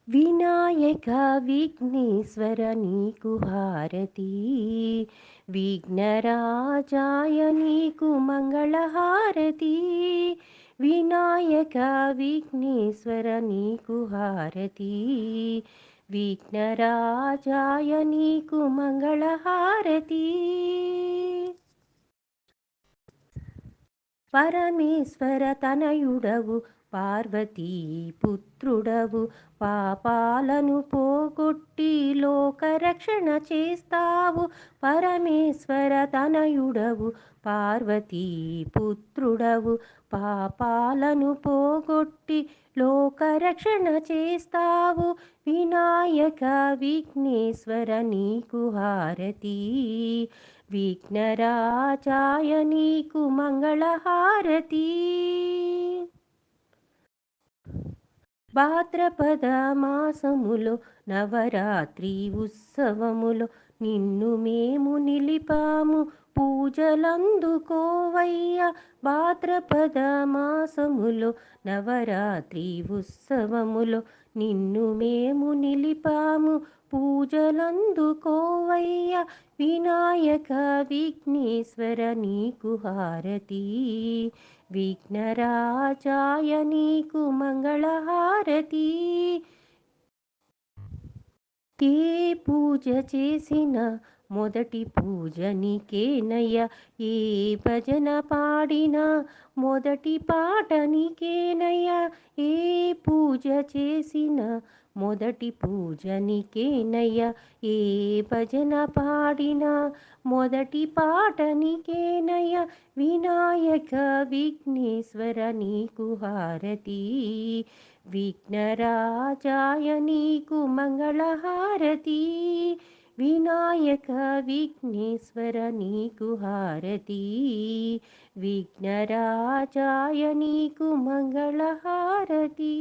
వినాయక విఘ్నేశ్వర నీకు హారతి, విఘ్నరాజాయ నీకు మంగళహారతి. వినాయక విఘ్నేశ్వర నీకు హారతి, విఘ్నరాజాయ నీకు మంగళహారతి. పరమేశ్వర తనయుడవు, పార్వతీ పుత్రుడవు, పాపాలను పోగొట్టి లోకరక్షణ చేస్తావు. పరమేశ్వర తనయుడవు, పార్వతీ పుత్రుడవు, పాపాలను పోగొట్టి లోకరక్షణ చేస్తావు. వినాయక విఘ్నేశ్వర నీకు హారతి, విఘ్నరాజాయ నీకు మంగళహారతి. భాద్రపద మాసములో నవరాత్రి ఉత్సవములో నిన్ను మేము నిలిపాము, పూజలందుకోవయ్యా. భాద్రపద మాసములో నవరాత్రి ఉత్సవములో నిన్ను మేము నిలిపాము, పూజలందుకోవయ్యా. వినాయక విఘ్నేశ్వర నీకు హారతి, విఘ్నరాజాయ నీకు మంగళహారతి. ఏ పూజ చేసినా మొదటి పూజ నీకేనయ్యా, ఏ భజన పాడినా మొదటి పాట నీకేనయ్యా. ఏ పూజ చేసినా మొదటి పూజ నీకేనయ్యా, ఏ భజన పాడినా మొదటి పాట నీకేనయ్యా. వినాయక విఘ్నేశ్వర నీకు హారతి, విఘ్నరాజాయ నీకు మంగళహారతి. వినాయక విఘ్నేశ్వర నీకు హారతి, విఘ్నరాజాయ నీకు మంగళహారతి.